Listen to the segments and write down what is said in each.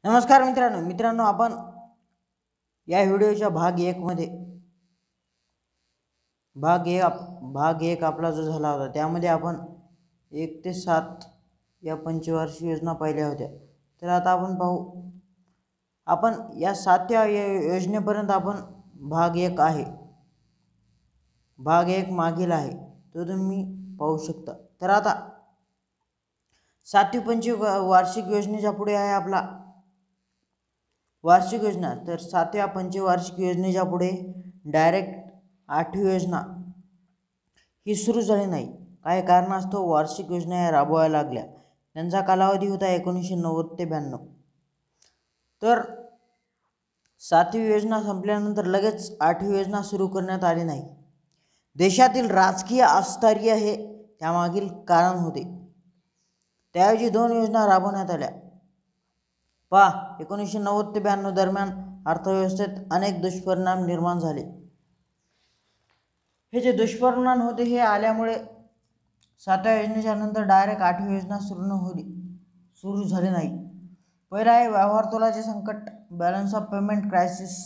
नमस्कार मित्रांनो आपण या व्हिडिओच्या भाग एक आपला जो झाला होता त्यामध्ये आपण 1 ते 7 या पंचवार्षिक योजना पाहिल्या होत्या। तर आता आपण पाहू, आपण या 7व्या योजनेपर्यंत आपण भाग 1 आहे, भाग 1 मागील आहे, तो तुम्ही पाहू शकता। तर आता 7वी पंचवार्षिक योजनेच्या पुढे आहे आपला वार्षिक योजना। तर 7व्या पंचवार्षिक योजनेच्या पुढे डायरेक्ट 8वी योजना ही सुरू झाली नाही। काही कारणास्तव वार्षिक योजना या राबवायला लागल्या। त्यांचा कालावधी होता 1990 ते 92। तर 7वी योजना संपल्यानंतर लगेच 8वी योजना सुरू करण्यात आली नाही। देशातील राजकीय अस्थिरता हे त्यामागील कारण होते। त्याऐवजी 2 योजना राबवण्यात आल्या। 1990 ते 92 दरम्यान अर्थव्यवस्थेत अनेक दुष्परिणाम निर्माण झाले। हे जे दुष्परिणाम होते हे आल्यामुळे 7व्या योजनेच्या नंतर डायरेक्ट 8वी योजना सुरू झाली नाही। पहिला आहे व्यवहार तोलाचे संकट, बॅलन्स ऑफ पेमेंट क्रायसिस।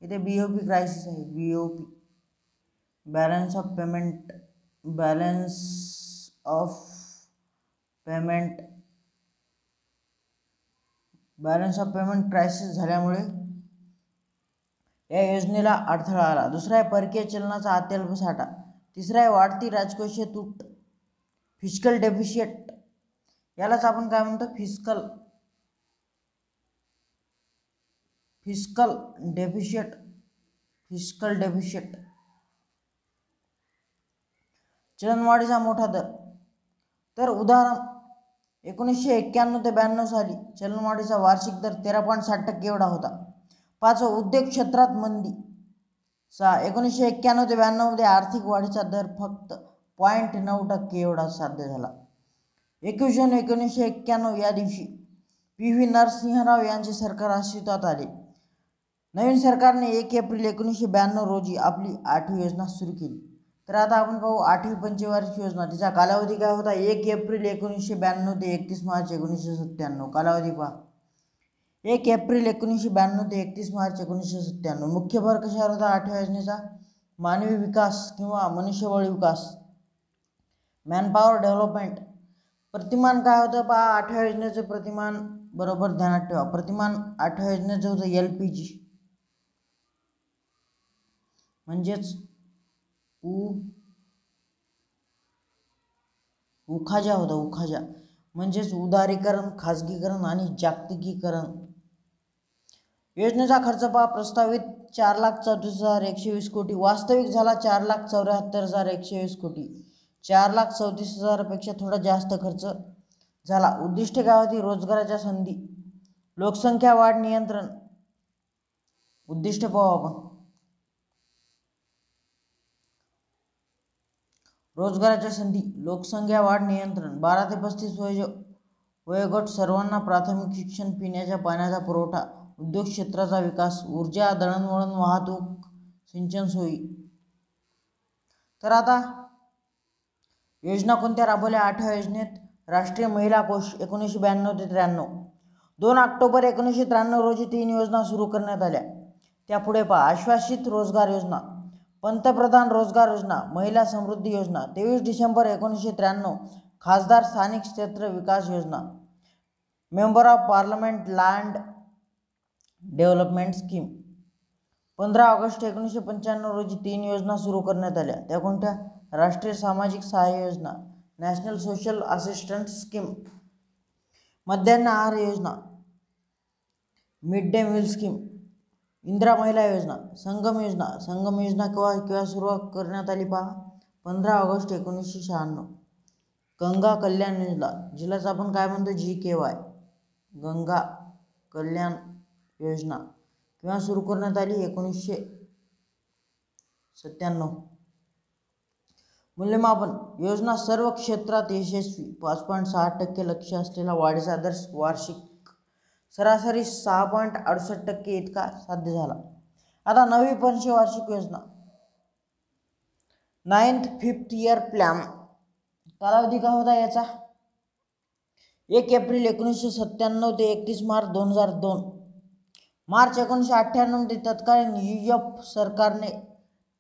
इथे बीओपी क्रायसिस आहे, BOP balance of payment crisis झाल्यामुळे या योजनेला अडथळा आला। दुसरा आहे परकीय चलनाचा अत्यल्प साठा। तिसरा आहे वाढती राजकोषीय तूट, फिस्कल डेफिशिट। यालाच आपण काय म्हणतो, फिस्कल डेफिशिट। चलनवाढीचा मोठा दर। तर उदाहरण 1991 ते 92 साली चलनवाढीचा वार्षिक दर 13.7% एवढा होता। 5 उद्योग क्षेत्रात मंदी। 6 1991 ते 92 मध्ये आर्थिक वाढीचा दर फक्त 0.9% एवढा साध्य झाला। 21 जून 1991 या दिवशी पी.व्ही. नरसिंहराव यांचे सरकार अस्तित्वात आले। नवीन सरकारने 1 एप्रिल 1992 रोजी आपली 8वी योजना सुरू केली। तर आता आपण पाहू 8वी पंचवार्षिक योजना। तिचा कालावधी काय होता, 1 एप्रिल 1992 ते 31 मार्च 1997। कालावधी पहा, 1 एप्रिल 1992 ते 31 मार्च 1997। मुख्य भर कशावर होता 8व्या योजनेचा, मानवी विकास किंवा मनुष्यबळ विकास, मॅनपॉवर डेव्हलपमेंट। प्रतिमान काय होतं पहा, 8व्या योजनेचे प्रतिमान बरोबर ध्यानात ठेवा। प्रतिमान 8व्या योजनेचं होतं LPG म्हणजेच उखाजा होता, उखाजा म्हणजेच उदारीकरण, खाजगीकरण आणि जागतिकीकरण। योजनेचा खर्च पहा, प्रस्तावित 4,34,120 कोटी, वास्तविक झाला 4,74,120 कोटी। 4,34,000 पेक्षा थोडा जास्त खर्च झाला। उद्दिष्टे काय होती, रोजगाराच्या संधी, लोकसंख्या वाढ नियंत्रण। उद्दिष्ट पाहू आपण, रोजगाराच्या संधी, लोकसंख्या वाढ नियंत्रण, 12 ते 35 वयोगट सर्वांना प्राथमिक शिक्षण, पिण्याच्या पाण्याचा पुरवठा, उद्योग क्षेत्राचा विकास, ऊर्जा, दळणवळण, वाहतूक, सिंचन सोयी। तर आता योजना कोणत्या राबवल्या 8व्या योजनेत, राष्ट्रीय महिला कोष 1992 ते 93। 2 ऑक्टोबर 1993 रोजी 3 योजना सुरू करण्यात आल्या। त्यापुढे पहा, आश्वासित रोजगार योजना, पंतप्रधान रोजगार योजना, महिला समृद्धी योजना। 23 डिसेंबर 1993 खासदार स्थानिक क्षेत्र विकास योजना, member of parliament land development scheme. 15 August 1995 रोजी 3 योजना सुरू करण्यात आल्या। त्या कोणत्या, राष्ट्रीय सामाजिक सहाय्य योजना, नॅशनल सोशल असिस्टन्स स्कीम, मध्यान्ह आहार योजना, mid day meal scheme, Indira Mahila Yojana, संगम योजना केव्हा सुरू करण्यात आली पहा, 15 ऑगस्ट 1996। गंगा कल्याण योजना, जिलाच आपण काय म्हणतो GKY, गंगा कल्याण योजना केव्हा सुरू करण्यात आली, 1997। मूल्यमापन योजना सर्व क्षेत्रात यशस्वी, 5.6% लक्ष्य असलेला वाढीचा दर वार्षिक सरासरी 6.68% इतका साध्य झाला। आता 9वी पंचवार्षिक योजना, 9th 5th ईयर प्लॅन। कालावधी काय होता याचा, 1 एप्रिल 1997 ते 31 मार्च 2002. मार्च 1998 मध्ये तत्कालीन UF सरकारने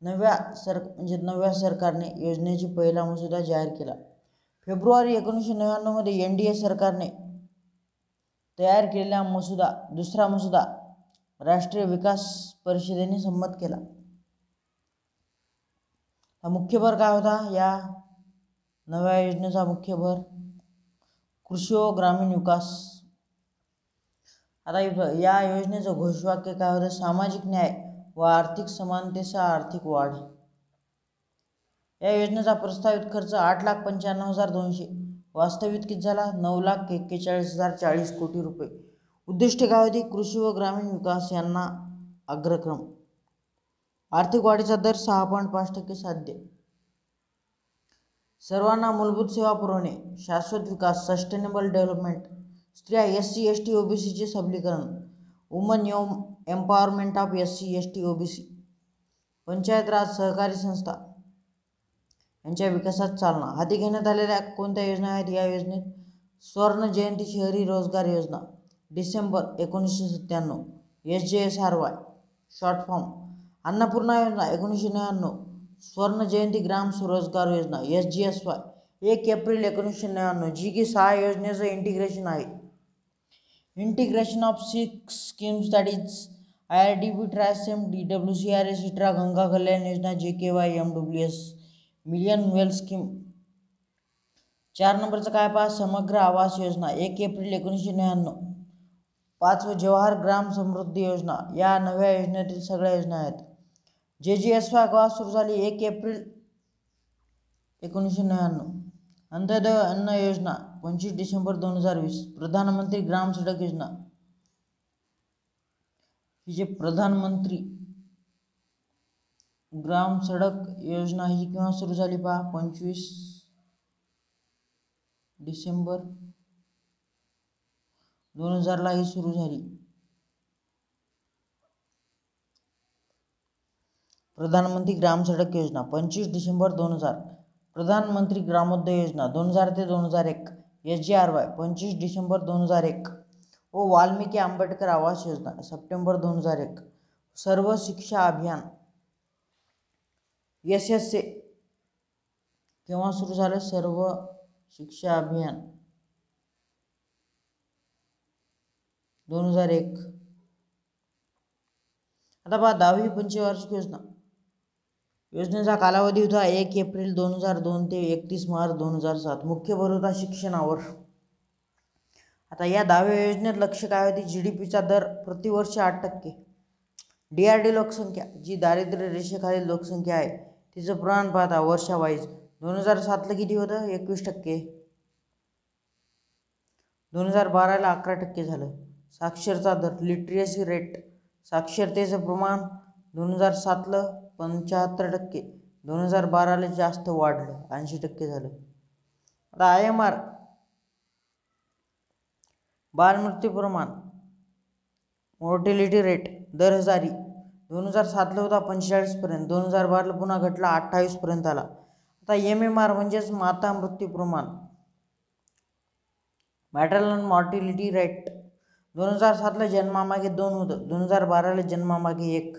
नव्या सरकारने योजनेची पहिला मसुदा जाहीर केला. फेब्रुवारी 1999 मध्ये NDA सरकारने तयार केलेला दुसरा मसुदा राष्ट्रीय विकास परिषदेने संमत केला. हा मुख्य भर काय होता या नव्या योजनेचा? मुख्य भर कृषी व ग्रामीण विकास. आता या योजनेचं घोषवाक्य काय होतं? सामाजिक न्याय व आर्थिक समानतेसह आर्थिक वाढ. या योजनेचा प्रस्तावित खर्च 8,95,200, वास्तविक किती झाला? 9,41,040 कोटी रुपये. उद्दिष्टे काय होती? कृषी व ग्रामीण विकास यांना अग्रक्रम. आर्थिक वाढीचा दर 6.5% साध्य. सर्वांना मूलभूत सेवा पुरवणे, शाश्वत विकास, सस्टेनेबल डेव्हलपमेंट. स्त्रिया SC ST OBCचे सबलीकरण, women empowerment of SC ST OBC. Panchayat raj सहकारी संस्था यांच्या विकासात चालना. हाती घेण्यात आलेल्या कोणत्या योजना आहेत या योजनेत? स्वर्ण जयंती शहरी रोजगार योजना, December 1997. SJSRY short form. Annapurna योजना 1999. स्वर्ण जयंती ग्राम स्वरोजगार योजना SGSY 1 एप्रिल 1999, जी की 6 योजनेचं इंटिग्रेशन आहे. Integration of 6 schemes that is IRDP, TRISEM, DWCRA, SITRA, Ganga Kalyan Yojana, JKY, MWS, million well scheme. 4 नंबरचं काय पहा? समग्र आवास योजना 1 एप्रिल 1999. 5 जवाहर ग्राम समृद्धी योजना. या नव्या योजनेतील सगळ्या योजना आहेत. JGSY केव्हा सुरू झाली? 1 एप्रिल 1999. अंत्योदय अन्न योजना 25 डिसेंबर 2020. प्रधानमंत्री ग्राम सडक योजना, ही जे प्रधानमंत्री ग्राम सडक योजना ही केव्हा सुरू झाली पहा? 25 डिसेंबर 2000 ला ही सुरू झाली. प्रधानमंत्री ग्राम सडक योजना 25 डिसेंबर 2000. प्रधानमंत्री ग्रामोदय योजना 2000 ते 2001. SGRY 25 डिसेंबर 2001. व वाल्मिकी आंबेडकर आवास योजना सप्टेंबर 2001. सर्व शिक्षा अभियान SSA केव्हा सुरू झालं? सर्व शिक्षा अभियान 2001. आता पहा 10वी पंचवार्षिक योजना. योजनेचा कालावधी होता 1 एप्रिल 2002 ते 31 मार्च 2007. मुख्य भर होता शिक्षणावर. आता या 10व्या योजनेत लक्ष काय होती? GDPचा दर प्रतिवर्ष 8%. DRD लोकसंख्या, जी दारिद्र्य रेषेखालील लोकसंख्या आहे, तिचं प्रमाण पाहता वर्षावाईज 2007 ला किती होतं? 21%. 2012 ला 11% झालं. साक्षरता दर, लिटरेसी रेट, साक्षरतेचं प्रमाण 2007 ला 75%. 2012 ला जास्त वाढलं, 80% झालं. आता IMR बालमृत्यू प्रमाण, मोर्टेलिटी रेट, दर हजारी 2007 ला होता 45 पर्यंत. 2012 ला पुन्हा घटला 28 पर्यंत आला. आता MMR म्हणजेच माता मृत्यू प्रमाण, मॅटर्नल मॉर्टिलिटी रेट. 2007 ला जन्मामागे 2 होतं. 2012 ला जन्मामागे 1.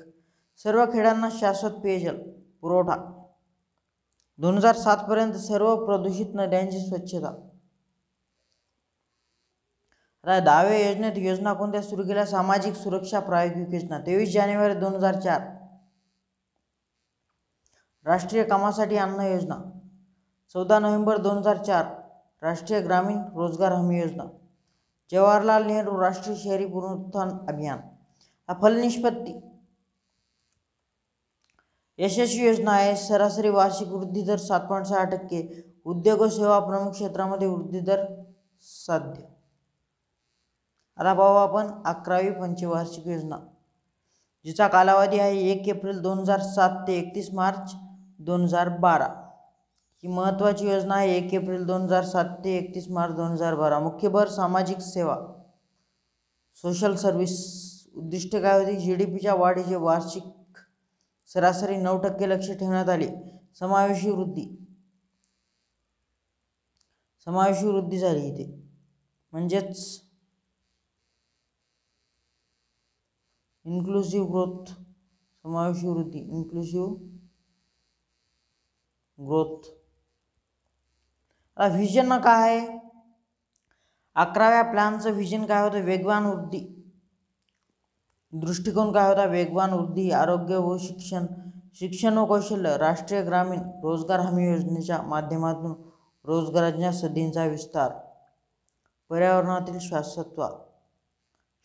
सर्व खेड्यांना शाश्वत पेयजल पुरवठा. 2007 पर्यंत सर्व प्रदूषित नद्यांची स्वच्छता. आता 10व्या योजनेत योजना कोणत्या सुरू केल्या? सामाजिक सुरक्षा प्रायोगिक योजना 23 जानेवारी 2004. राष्ट्रीय कामासाठी अन्न योजना 14 नोव्हेंबर 2004. राष्ट्रीय ग्रामीण रोजगार हमी योजना. जवाहरलाल नेहरू राष्ट्रीय शहरी पुनरुत्थान अभियान. फलनिष्पत्ती यशस्वी योजना आहे. सरासरी वार्षिक वृद्धी दर 7.6%. उद्योग व सेवा प्रमुख क्षेत्रामध्ये वृद्धी दर साध्य. आता पाहू आपण 11वी पंचवार्षिक योजना, जिचा कालावधी आहे 1 एप्रिल 2007 ते 31 मार्च 2012. ही महत्त्वाची योजना आहे. 1 एप्रिल 2007 ते 31 मार्च 2012. मुख्य भर सामाजिक सेवा, सोशल सर्व्हिस. उद्दिष्ट काय होती? GDPच्या वाढीचे वार्षिक सरासरी 9% लक्ष ठेवण्यात आले. समावेशी वृद्धी झाली इथे. म्हणजेच इन्क्लुसिव्ह ग्रोथ, समावेशी वृद्धी, इन्क्लुसिव्ह ग्रोथ. व्हिजन काय आहे? 11व्या प्लॅनचं व्हिजन काय होतं? वेगवान वृद्धी. दृष्टिकोन काय होता? वेगवान वृद्धी, आरोग्य व शिक्षण, शिक्षण व कौशल्य, राष्ट्रीय ग्रामीण रोजगार हमी योजनेच्या माध्यमातून रोजगाराच्या संधींचा विस्तार, पर्यावरणातील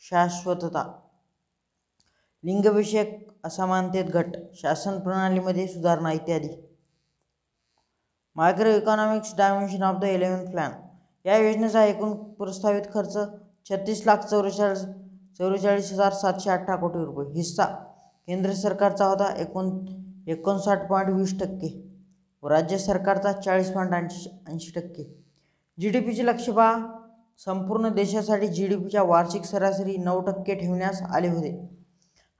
शाश्वतता, लिंगविषयक असमानतेत घट, शासन प्रणालीमध्ये सुधारणा इत्यादी. Micro economics dimension of the 11th plan. या योजनेचा एकूण प्रस्तावित खर्च 36,44,718 कोटी रुपये. हिस्सा केंद्र सरकारचा होता 59.20% व राज्य सरकारचा 40.80%. GDPचे लक्ष्य पहा. संपूर्ण देशासाठी GDPच्या वार्षिक सरासरी 9% ठेवण्यास आले होते.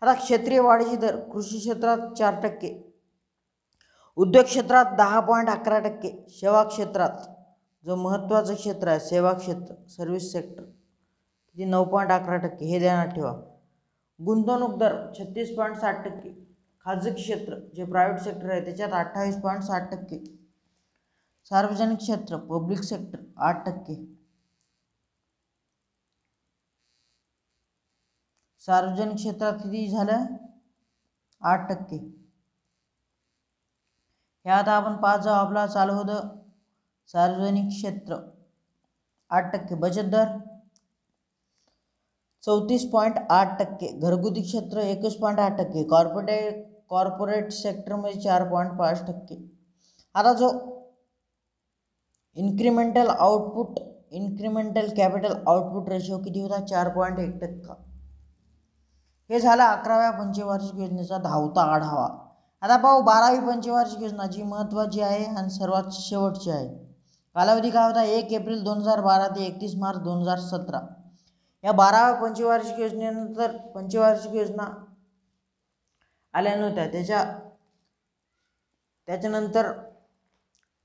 आता क्षेत्रीय वाढीची दर कृषी क्षेत्रात 4%, उद्योग क्षेत्रात 10.11%, सेवा क्षेत्रात जो महत्त्वाचं क्षेत्र आहे सेवा क्षेत्र सर्व्हिस सेक्टर किती 9.11%, हे ध्यानात ठेवा. गुंतवणूक दर 36.60%, खाजगी क्षेत्र जे प्रायव्हेट सेक्टर आहे त्याच्यात 28.60%, सार्वजनिक क्षेत्र पब्लिक सेक्टर 8%, सार्वजनिक क्षेत्रात किती झालं 8%. हे आता आपण पाच जबाबला चालू होतं. सार्वजनिक क्षेत्र 8%, बचत दर 34.8%, घरगुती क्षेत्र 21.8%, कॉर्पोरेट सेक्टरमध्ये 4.5%. आता जो इन्क्रिमेंटल कॅपिटल आउटपुट रेशो किती होता 4.1%. हे झालं 11व्या पंचवार्षिक योजनेचा धावता आढावा. आता पाहू 12वी पंचवार्षिक योजना जी महत्त्वाची आहे आणि सर्वात शेवटची आहे. कालावधी काय होता 1 एप्रिल 2012 ते 31 मार्च 2017. या 12व्या पंचवार्षिक योजनेनंतर पंचवार्षिक योजना आल्या नव्हत्या. त्याच्यानंतर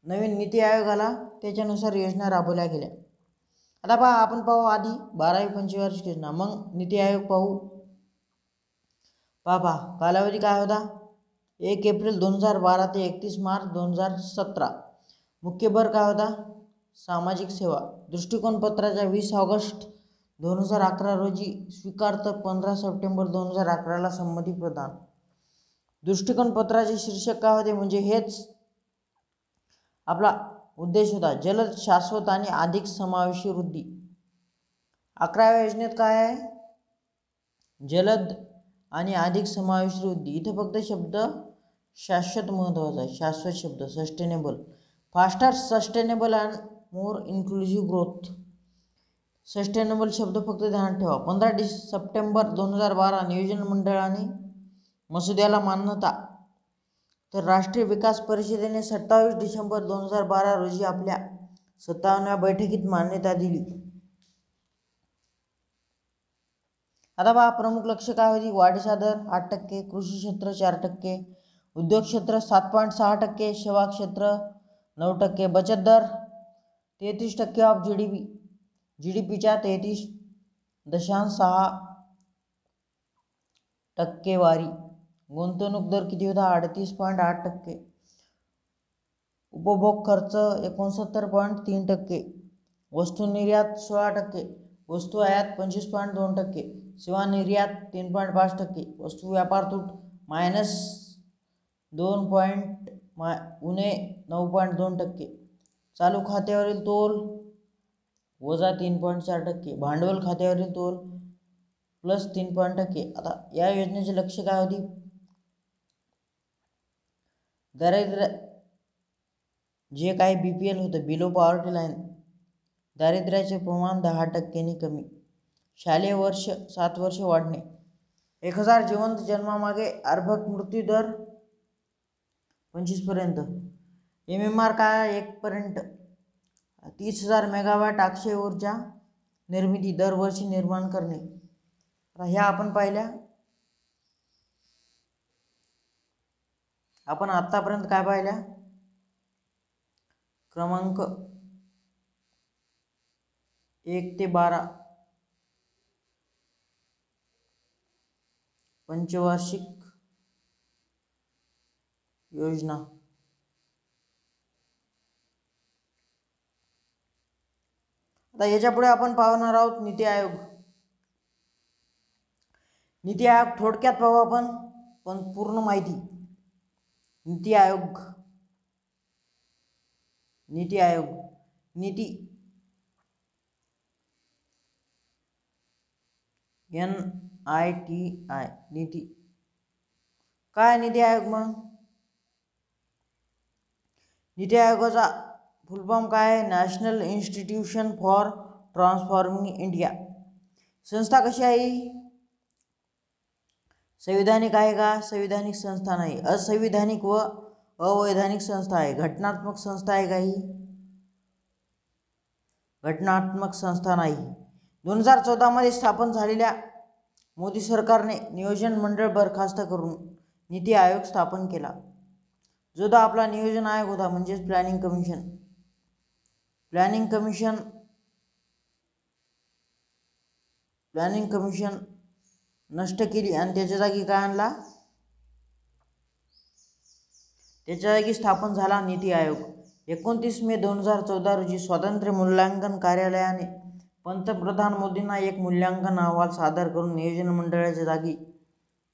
नवीन नीती आयोग आला, त्याच्यानुसार योजना राबवल्या गेल्या. आता पहा आपण पाहू आधी 12वी पंचवार्षिक योजना, मग नीती आयोग पाहू. पहा कालावधी काय होता 1 एप्रिल 2012 ते 31 मार्च 2017. मुख्य भर काय होता सामाजिक सेवा. दृष्टिकोन पत्राच्या 20 ऑगस्ट 2011 रोजी स्वीकारत 15 सप्टेंबर 2011ला संमती प्रदान. दृष्टिकोन पत्राचे शीर्षक काय होते म्हणजे हेच आपला उद्देश होता, जलद शाश्वत आणि अधिक समावेशी वृद्धी. 11व्या योजनेत काय आहे जलद आणि अधिक समावेशी वृद्धी. इथे फक्त शब्द शाश्वत महत्त्वाचा आहे, शाश्वत शब्द sustainable, faster sustainable and more inclusive growth. Sustainable शब्द फक्त ध्यानात ठेवा. 15 सप्टेंबर 2012 नियोजन मंडळाने मसुद्याला मान्यता, तर राष्ट्रीय विकास परिषदेने 27 डिसेंबर 2012 रोजी आपल्या 57व्या बैठकीत मान्यता दिली. आता पहा प्रमुख लक्ष्य काय होती. वाढीचा दर 8%, कृषी क्षेत्र 4%, उद्योग क्षेत्र 7.6%, सेवा क्षेत्र 9%, बचत दर 33% ऑफ जीडीपीच्या 33.6% गुंतवणूक दर किती होता 38.8%, उपभोग खर्च 69.3%, वस्तू निर्यात 16%, वस्तू आयात 25.2%, सेवा निर्यात 3.5%, वस्तू व्यापार तूट -9.2%, चालू खात्यावरील तोल -3.4%, भांडवल खात्यावरील तोल +3%. आता या योजनेचे लक्ष्य काय होती दारिद्र्य जे काही BPL होतं बिलो पॉवर्टी लाईन, दारिद्र्याचे प्रमाण 10%ने कमी, शालेय वर्ष 7 वर्ष वाढणे, 1000 जिवंत जन्मामागे अर्भक मृत्यू दर 25 पर्यंत, MMR काय 1 पर्यंत, 30,000 मेगावॅट अक्षय ऊर्जा निर्मिती दरवर्षी निर्माण करणे. ह्या आपण पाहिल्या. आपण आतापर्यंत काय पाहिल्या क्रमांक 1 ते 12 पंचवार्षिक योजना। आता याच्या पुढे आपण पाहणार आहोत नीती आयोग। नीती आयोग थोडक्यात पाहू आपण, पण पूर्ण माहिती। नीती आयोग, नीती आयोग, नीती NITI, नीती काय? नीती आयोग मग नीती आयोगाचा फुल फॉर्म काय आहे? National institution for transforming India. संस्था कशी आहे? संविधानिक आहे का? संविधानिक संस्था नाही, असंविधानिक व अवैधानिक संस्था आहे। घटनात्मक संस्था आहे का? ही घटनात्मक संस्था नाही। 2014 मध्ये स्थापन झालेल्या मोदी सरकारने नियोजन मंडळ बरखास्त करून नीती आयोग स्थापन केला, जो आपला नियोजन आयोग होता, म्हणजेच प्लॅनिंग कमिशन। प्लॅनिंग कमिशन नष्ट केली आणि त्याच्या जागी काय आणला? त्याच्या जागी स्थापन झाला नीती आयोग। 29 मे 2014 रोजी स्वातंत्र्य मूल्यांकन कार्यालयाने पंतप्रधान मोदींना एक मूल्यांकन अहवाल सादर करून नियोजन मंडळाच्या जागी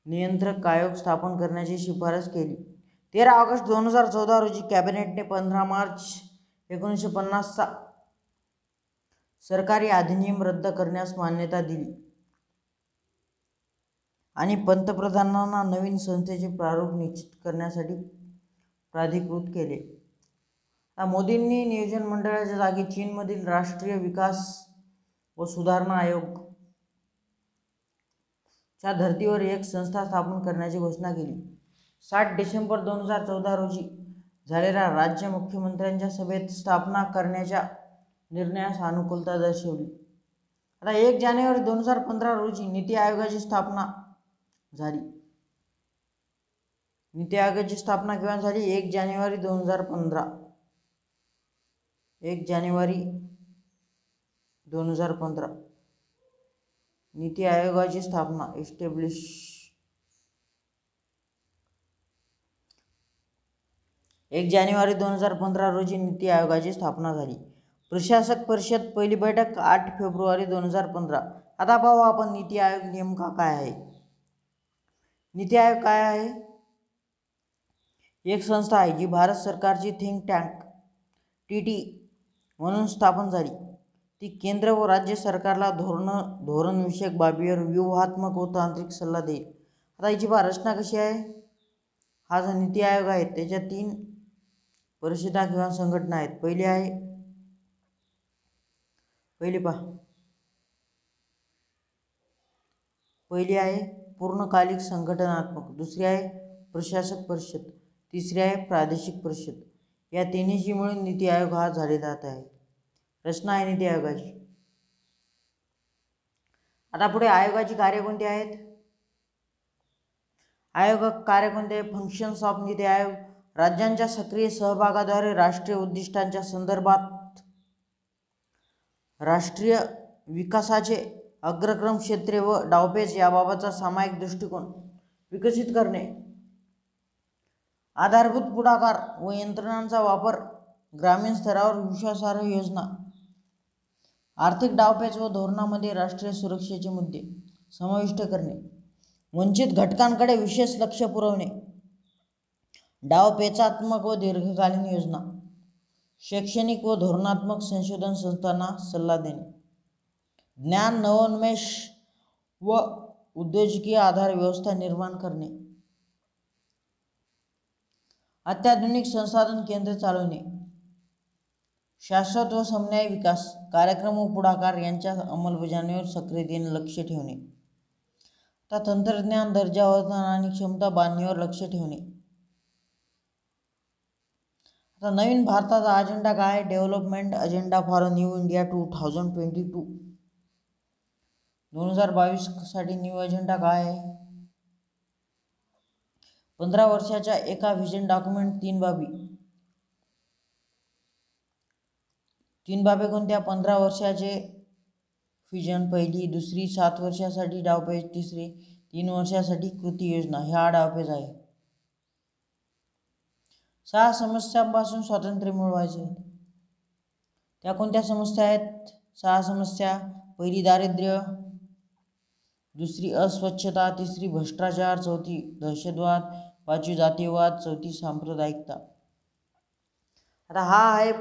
नियंत्रक आयोग स्थापन करण्याची शिफारस केली। 13 ऑगस्ट 2014 रोजी कॅबिनेटने 15 मार्च 1950 चा सरकारी अधिनियम रद्द करण्यास मान्यता दिली आणि पंतप्रधानांना नवीन संस्थेचे प्रारूप निश्चित करण्यासाठी प्राधिकृत केले। मोदींनी नियोजन मंडळाच्या जागी चीनमधील राष्ट्रीय विकास व सुधारणा आयोग च्या धर्तीवर एक संस्था स्थापन करण्याची घोषणा केली। 7 डिसेंबर 2014 रोजी झालेल्या राज्य मुख्यमंत्र्यांच्या सभेत स्थापना करण्याच्या निर्णयास अनुकूलता दर्शवली। आता 1 जानेवारी 2015 रोजी नीती आयोगाची स्थापना झाली। नीती आयोगाची स्थापना केव्हा झाली? 1 जानेवारी 2015। 1 जानेवारी 2015 नीती आयोगाची स्थापना एस्टॅब्लिश। 1 जानेवारी 2015 रोजी नीती आयोगाची स्थापना झाली। प्रशासक परिषद पहिली बैठक 8 फेब्रुवारी 2015। आता पाहू आपण नीती आयोग नेमका काय आहे। नीती आयोग काय आहे? एक संस्था आहे जी भारत सरकारची थिंक टँक TT म्हणून स्थापन झाली। ती केंद्र व राज्य सरकारला धोरणविषयक बाबीवर व्यूहात्मक व तांत्रिक सल्ला देईल। आता याची रचना कशी आहे? हा जो नीती आयोग आहे त्याच्या 3 परिषदा किंवा संघटना आहेत। पहिली आहे पूर्णकालिक संघटनात्मक, दुसरी आहे प्रशासक परिषद, तिसरी आहे प्रादेशिक परिषद। या तिन्हीची मिळून नीती आयोग हा झालेला आहे। रचना आहे नीती आयोगाची। आता पुढे आयोगाची कार्य कोणती आहेत? आयोग कार्य कोणते? Functions of NITI Aayog. राज्यांच्या सक्रिय सहभागाद्वारे राष्ट्रीय उद्दिष्टांच्या संदर्भात राष्ट्रीय विकासाचे अग्रक्रम क्षेत्रे व डावपेच याबाबतचा सामायिक दृष्टिकोन विकसित करणे, आधारभूत पुढाकार व यंत्रणांचा वापर, ग्रामीण स्तरावर विश्वासार्ह योजना, आर्थिक डावपेच व धोरणामध्ये राष्ट्रीय सुरक्षेचे मुद्दे समाविष्ट करणे, वंचित घटकांकडे विशेष लक्ष पुरवणे, डावपेचात्मक व दीर्घकालीन योजना, शैक्षणिक व धोरणात्मक संशोधन संस्थांना सल्ला देणे, ज्ञान नवोन्मेष व उद्योजकीय आधार व्यवस्था निर्माण करणे, अत्याधुनिक संसाधन केंद्र चालवणे, शाश्वत व समन्वय विकास कार्यक्रम व पुढाकार यांच्या अंमलबजावणीवर सक्रियतेने लक्ष ठेवणे, तंत्रज्ञान दर्जावर्धन आणि क्षमता बांधणीवर लक्ष ठेवणे। आता नवीन भारताचा अजेंडा काय? Development agenda for new India 2022। 2022 साठी न्यू अजेंडा काय आहे? 15 वर्षाच्या एका व्हिजन डॉक्युमेंट 3 बाबी। 3 बाबी कोणत्या? 15 वर्षाचे फ्युजन पहिली, दुसरी 7 वर्षासाठी डावपेच, तिसरी 3 वर्षासाठी कृती योजना. हा डावपेच आहे. 6 समस्यांपासून स्वातंत्र्य मिळवायचे. त्या कोणत्या समस्या आहेत? 6 समस्या. पहिली दारिद्र्य, दुसरी अस्वच्छता, तिसरी भ्रष्टाचार, चौथी दहशतवाद, पाचवी जातीयवाद, चौथी सांप्रदायिकता. आता हा आहे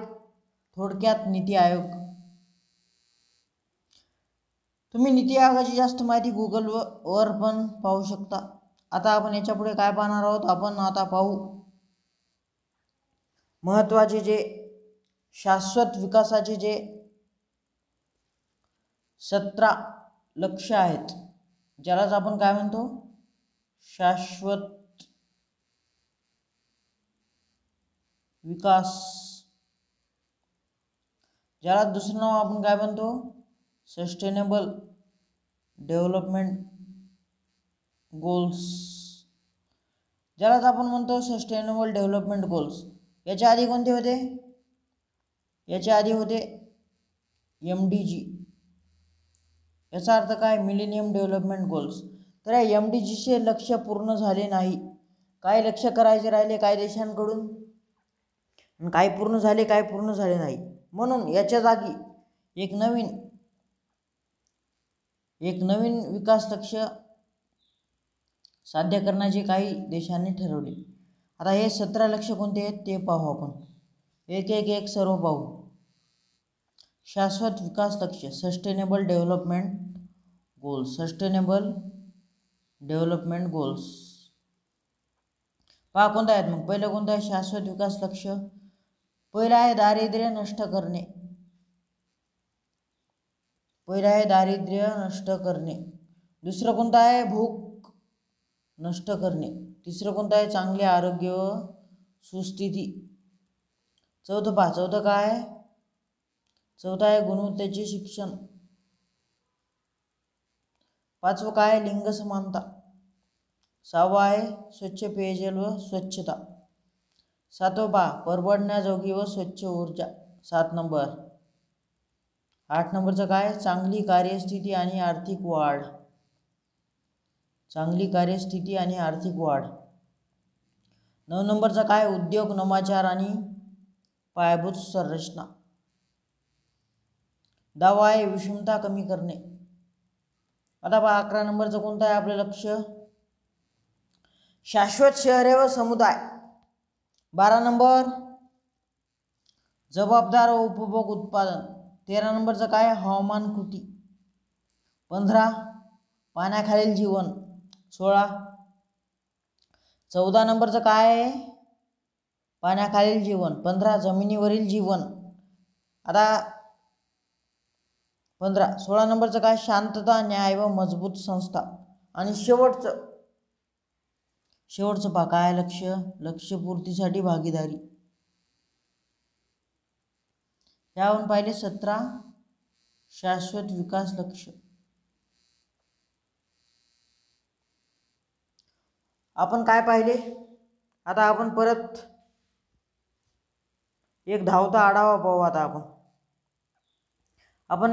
थोडक्यात नीती आयोग. तुम्ही नीती आयोगाची जास्त माहिती गुगलवर पण पाहू शकता. आता आपण याच्या पुढे काय पाहणार आहोत? आपण आता पाहू महत्त्वाचे जे शाश्वत विकासाचे जे 17 लक्ष्य आहेत, ज्यालाच आपण काय म्हणतो? शाश्वत विकास. ज्याला दुसरं नाव आपण काय म्हणतो? Sustainable development goals. ज्यालाच आपण म्हणतो सस्टेनेबल डेव्हलपमेंट गोल्स. याच्या आधी कोणते होते? याच्या आधी होते MDG. याचा अर्थ काय? Millennium development goals. तर या MDGचे लक्ष्य पूर्ण झाले नाही. काय लक्ष्य करायचे राहिले काही देशांकडून, काय पूर्ण झाले काय पूर्ण झाले नाही. म्हणून याच्या जागी एक नवीन विकास लक्ष्य साध्य करण्याचे काही देशांनी ठरवले. आता हे 17 लक्ष्य कोणते आहेत ते पाहू आपण. एक सर्व पाहू. शाश्वत विकास लक्ष्य, sustainable development goals. Sustainable development goals पहा कोणता आहेत मग. पहिलं कोणतं आहे? शाश्वत विकास लक्ष्य. पहिलं आहे दारिद्र्य नष्ट करणे. पहिलं आहे दारिद्र्य नष्ट करणे. दुसरं कोणतं आहे? भूक नष्ट करणे. तिसरं कोणतं आहे? चांगले आरोग्य व सुस्थिती. चौथं पहा. चौथं काय? चौथं आहे गुणवत्तेचे शिक्षण. पाचवं काय? लिंग समानता. सहावं आहे स्वच्छ पेयजल व स्वच्छता. सातवं पहा परवडण्याजोगी व स्वच्छ ऊर्जा. 7 नंबर. 8 नंबरचं काय? चांगली कार्यस्थिती आणि आर्थिक वाढ. चांगली कार्यस्थिती आणि आर्थिक वाढ. 9 नंबरचं काय? उद्योग नवाचार आणि पायाभूत संरचना. 10 आहे विषमता कमी करणे. आता पहा 11 नंबरचं कोणतं आहे आपलं लक्ष्य? शाश्वत शहरे व समुदाय. 12 नंबर जबाबदार व उपभोग उत्पादन. 13 नंबरचं काय? हवामान कृती. 15 पाण्याखालील जीवन. 16 14 नंबरचं काय? पाण्याखालील जीवन. 15 जमिनीवरील जीवन. आता 16 नंबरचं काय? शांतता, न्याय व मजबूत संस्था. आणि शेवटचं पहा काय? लक्ष्यपूर्तीसाठी भागीदारी. यावरून पाहिले 17 शाश्वत विकास लक्ष्य. आपण काय पाहिले? आता आपण परत एक धावता आढावा पाहू. आता आपण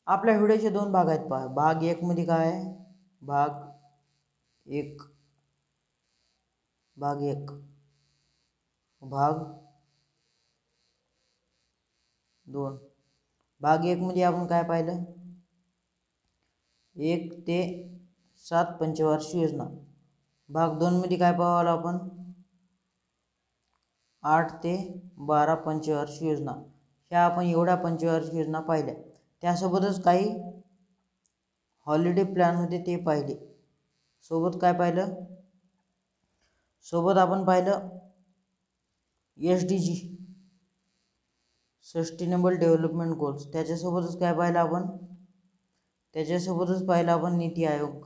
आपल्या व्हिडिओचे 2 भाग आहेत पहा. भाग 1 मध्ये काय आहे? भाग 1 भाग 2. भाग 1 मध्ये आपण काय पाहिलं? 1 ते 7 पंचवार्षिक योजना. भाग 2 मध्ये काय पाहावं आपण? 8 ते 12 पंचवार्षिक योजना. ह्या आपण एवढ्या पंचवार्षिक योजना पाहिल्या. त्यासोबतच काही हॉलिडे प्लॅन होते ते पाहिले. सोबत काय पाहिलं? सोबत आपण पाहिलं SDG सस्टेनेबल डेव्हलपमेंट गोल्स. त्याच्यासोबतच काय पाहिलं आपण? त्याच्यासोबतच पाहिलं आपण नीती आयोग.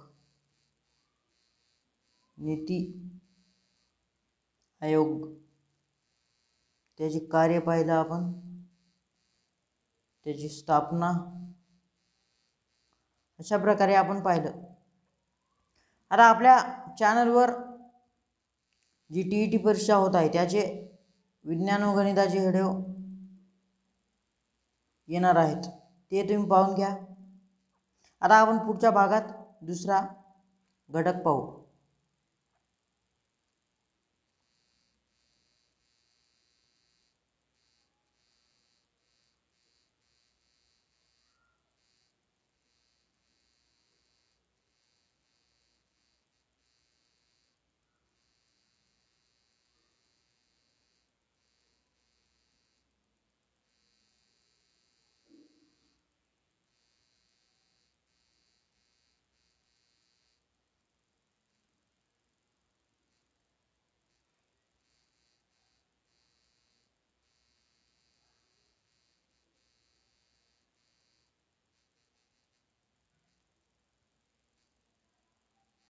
त्याची कार्य पाहिलं आपण, त्याची स्थापना. अशा प्रकारे आपण पाहिलं. आता आपल्या चॅनलवर जी TET परीक्षा होत आहे त्याचे विज्ञान व गणिताचे व्हिडिओ येणार आहेत, ते तुम्ही पाहून घ्या. आता आपण पुढच्या भागात दुसरा घटक पाहू.